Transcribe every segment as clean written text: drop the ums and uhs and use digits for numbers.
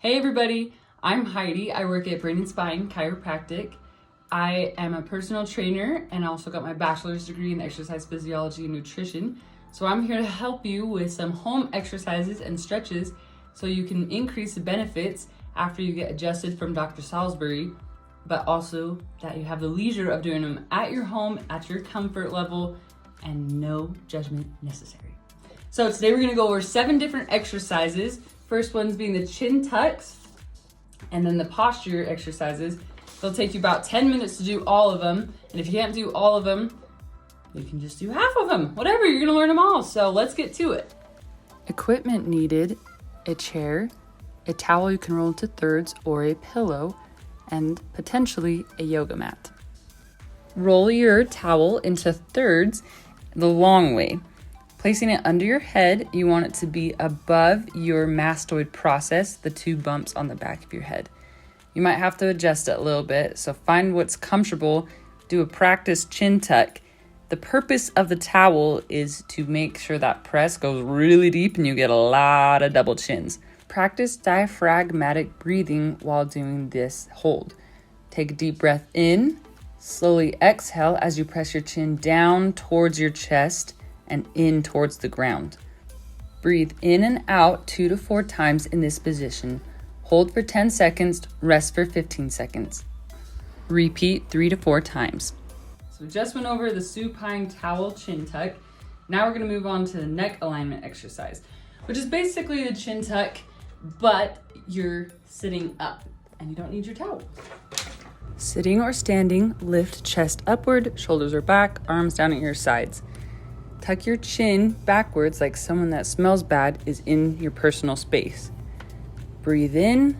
Hey everybody, I'm Heidi. I work at Brain and Spine Chiropractic. I am a personal trainer and I also got my bachelor's degree in exercise physiology and nutrition. So I'm here to help you with some home exercises and stretches so you can increase the benefits after you get adjusted from Dr. Salisbury, but also that you have the leisure of doing them at your home, at your comfort level, and no judgment necessary. So today we're gonna go over 7 different exercises. First one's being the chin tucks, and then the posture exercises. They'll take you about 10 minutes to do all of them. And if you can't do all of them, you can just do half of them. Whatever, you're gonna learn them all. So let's get to it. Equipment needed: a chair, a towel you can roll into thirds, or a pillow, and potentially a yoga mat. Roll your towel into thirds the long way. Placing it under your head, you want it to be above your mastoid process, the 2 bumps on the back of your head. You might have to adjust it a little bit, so find what's comfortable. Do a practice chin tuck. The purpose of the towel is to make sure that press goes really deep and you get a lot of double chins. Practice diaphragmatic breathing while doing this hold. Take a deep breath in, slowly exhale as you press your chin down towards your chest and in towards the ground. Breathe in and out 2 to 4 times in this position. Hold for 10 seconds, rest for 15 seconds. Repeat 3 to 4 times. So we just went over the supine towel chin tuck. Now we're gonna move on to the neck alignment exercise, which is basically the chin tuck, but you're sitting up and you don't need your towel. Sitting or standing, lift chest upward, shoulders are back, arms down at your sides. Tuck your chin backwards like someone that smells bad is in your personal space. Breathe in,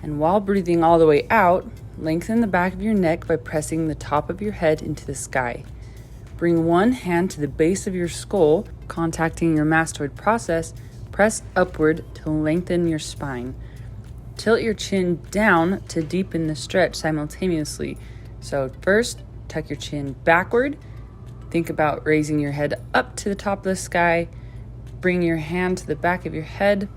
and while breathing all the way out, lengthen the back of your neck by pressing the top of your head into the sky. Bring one hand to the base of your skull, contacting your mastoid process. Press upward to lengthen your spine. Tilt your chin down to deepen the stretch simultaneously. So first, tuck your chin backward. Think about raising your head up to the top of the sky. Bring your hand to the back of your head.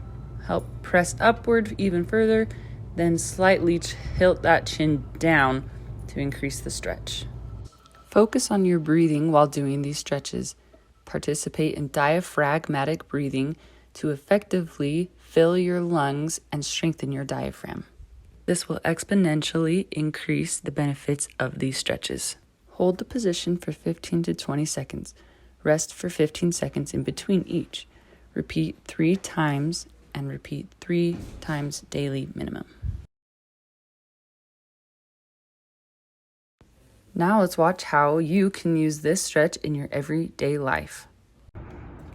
Help press upward even further. Then slightly tilt that chin down to increase the stretch. Focus on your breathing while doing these stretches. Participate in diaphragmatic breathing to effectively fill your lungs and strengthen your diaphragm. This will exponentially increase the benefits of these stretches. Hold the position for 15 to 20 seconds. Rest for 15 seconds in between each. Repeat 3 times and repeat 3 times daily minimum. Now let's watch how you can use this stretch in your everyday life.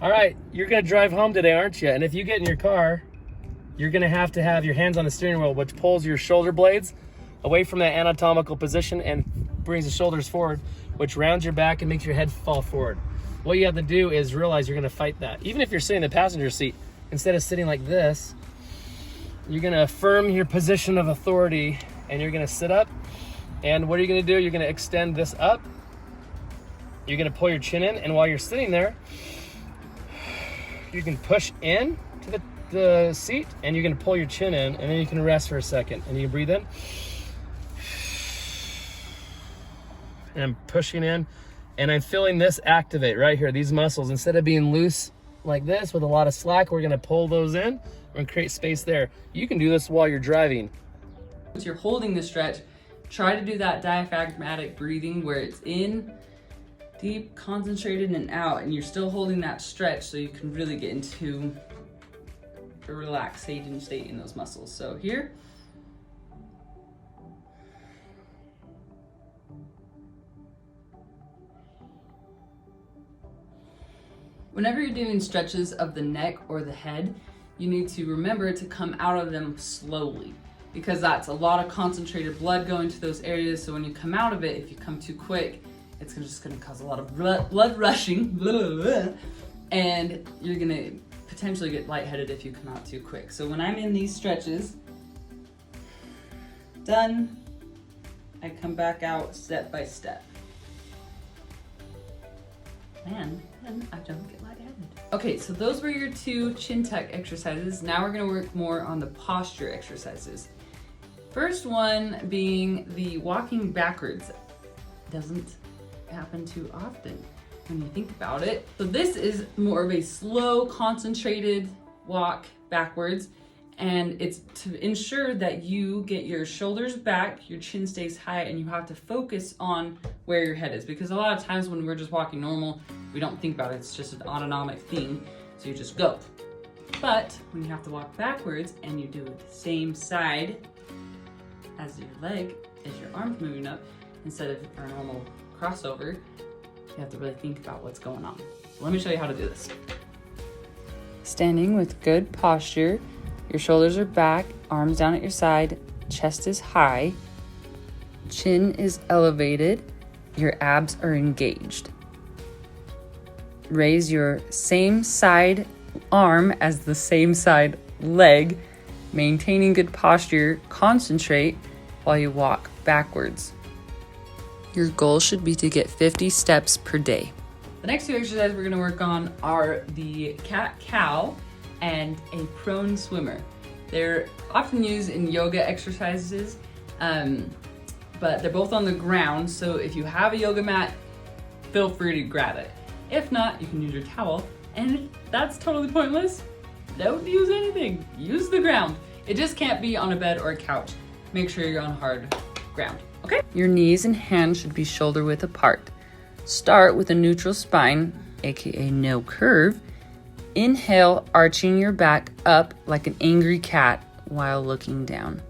All right, you're gonna drive home today, aren't you? And if you get in your car, you're gonna have to have your hands on the steering wheel, which pulls your shoulder blades away from that anatomical position and brings the shoulders forward, which rounds your back and makes your head fall forward. What you have to do is realize you're gonna fight that. Even if you're sitting in the passenger seat, instead of sitting like this, you're gonna affirm your position of authority and you're gonna sit up. And what are you gonna do? You're gonna extend this up. You're gonna pull your chin in, and while you're sitting there, you can push in to the seat and you're gonna pull your chin in, and then you can rest for a second and you can breathe in. And I'm pushing in and I'm feeling this activate right here, these muscles. Instead of being loose like this with a lot of slack, we're gonna pull those in. We're gonna create space there. You can do this while you're driving. Once you're holding the stretch, try to do that diaphragmatic breathing where it's in, deep, concentrated, and out, and you're still holding that stretch so you can really get into a relaxation state in those muscles. So here. Whenever you're doing stretches of the neck or the head, you need to remember to come out of them slowly, because that's a lot of concentrated blood going to those areas. So when you come out of it, if you come too quick, it's just gonna cause a lot of blood rushing, and you're gonna potentially get lightheaded if you come out too quick. So when I'm in these stretches, done, I come back out step by step. And then I don't get lightheaded. Okay, so those were your 2 chin tuck exercises. Now we're gonna work more on the posture exercises. First one being the walking backwards. Doesn't happen too often when you think about it. So this is more of a slow, concentrated walk backwards, and it's to ensure that you get your shoulders back, your chin stays high, and you have to focus on where your head is, because a lot of times when we're just walking normal, we don't think about it. It's just an autonomic thing, so you just go. But when you have to walk backwards and you do it the same side as your leg, as your arm's moving up, instead of our normal crossover, you have to really think about what's going on. So let me show you how to do this. Standing with good posture, your shoulders are back, arms down at your side, chest is high, chin is elevated, your abs are engaged. Raise your same side arm as the same side leg, maintaining good posture. Concentrate while you walk backwards. Your goal should be to get 50 steps per day. The next 2 exercises we're gonna work on are the cat-cow and a prone swimmer. They're often used in yoga exercises, but they're both on the ground, so if you have a yoga mat, feel free to grab it. If not, you can use your towel, and if that's totally pointless, don't use anything. Use the ground. It just can't be on a bed or a couch. Make sure you're on hard ground, okay? Your knees and hands should be shoulder width apart. Start with a neutral spine, aka no curve. Inhale, arching your back up like an angry cat while looking down.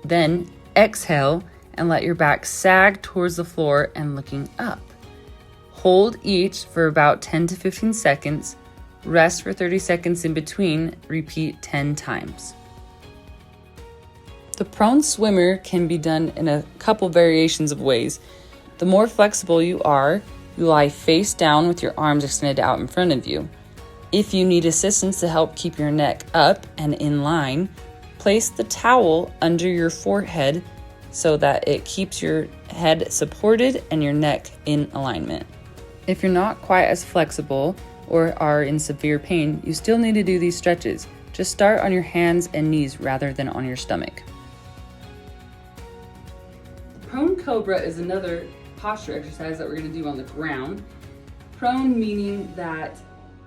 Then exhale and let your back sag towards the floor and looking up. Hold each for about 10 to 15 seconds. Rest for 30 seconds in between. Repeat 10 times. The prone swimmer can be done in a couple variations of ways. The more flexible you are, you lie face down with your arms extended out in front of you. If you need assistance to help keep your neck up and in line, place the towel under your forehead so that it keeps your head supported and your neck in alignment. If you're not quite as flexible or are in severe pain, you still need to do these stretches. Just start on your hands and knees rather than on your stomach. Prone cobra is another posture exercise that we're going to do on the ground. Prone meaning that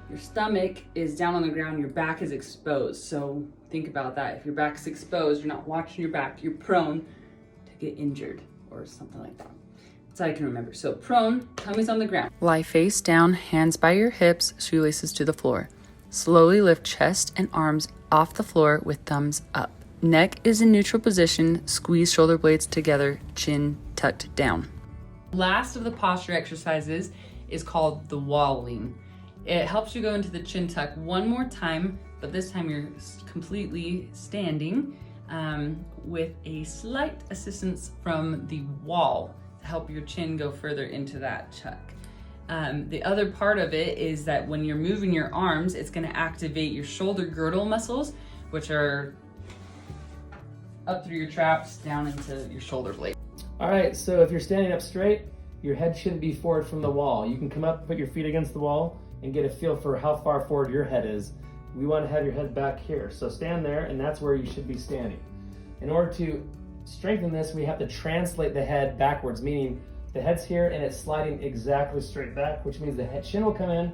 your stomach is down on the ground, your back is exposed. So think about that. If your back is exposed, you're not watching your back, you're prone to get injured or something like that. That's all I can remember. So prone, tummy's on the ground. Lie face down, hands by your hips, shoelaces to the floor. Slowly lift chest and arms off the floor with thumbs up. Neck is in neutral position, squeeze shoulder blades together, chin tucked down. Last of the posture exercises is called the wall lean. It helps you go into the chin tuck one more time, but this time you're completely standing with a slight assistance from the wall to help your chin go further into that tuck. The other part of it is that when you're moving your arms, it's going to activate your shoulder girdle muscles, which are up through your traps, down into your shoulder blade. All right, so if you're standing up straight, your head shouldn't be forward from the wall. You can come up, put your feet against the wall, and get a feel for how far forward your head is. We want to have your head back here. So stand there, and that's where you should be standing. In order to strengthen this, we have to translate the head backwards, meaning the head's here and it's sliding exactly straight back, which means the head chin will come in,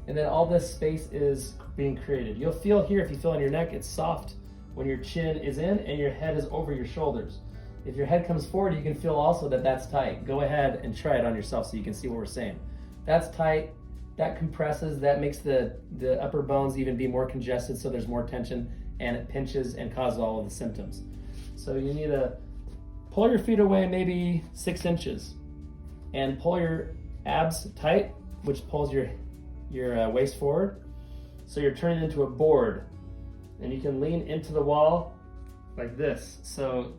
and then all this space is being created. You'll feel here, if you feel in your neck, it's soft when your chin is in and your head is over your shoulders. If your head comes forward, you can feel also that that's tight. Go ahead and try it on yourself so you can see what we're saying. That's tight, that compresses, that makes the upper bones even be more congested, so there's more tension, and it pinches and causes all of the symptoms. So you need to pull your feet away maybe 6 inches and pull your abs tight, which pulls your waist forward. So you're turning into a board, and you can lean into the wall like this. So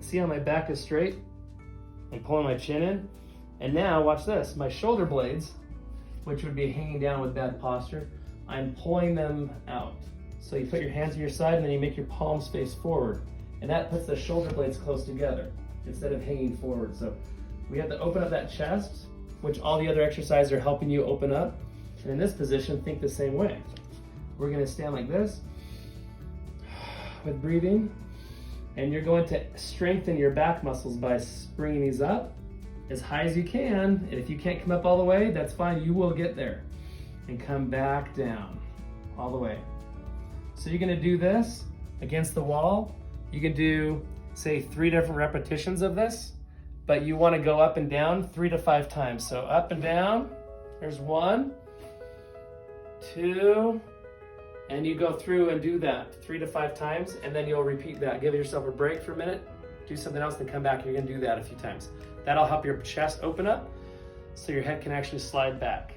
see how my back is straight? I'm pulling my chin in. And now watch this, my shoulder blades, which would be hanging down with bad posture, I'm pulling them out. So you put your hands on your side and then you make your palms face forward. And that puts the shoulder blades close together instead of hanging forward. So we have to open up that chest, which all the other exercises are helping you open up. And in this position, think the same way. We're gonna stand like this with breathing, and you're going to strengthen your back muscles by bringing these up as high as you can. And if you can't come up all the way, that's fine, you will get there. And come back down all the way. So you're gonna do this against the wall. You can do, say, 3 different repetitions of this, but you wanna go up and down 3 to 5 times. So up and down, there's 1, 2, and you go through and do that 3 to 5 times, and then you'll repeat that. Give yourself a break for a minute, do something else, then come back. You're gonna do that a few times. That'll help your chest open up so your head can actually slide back.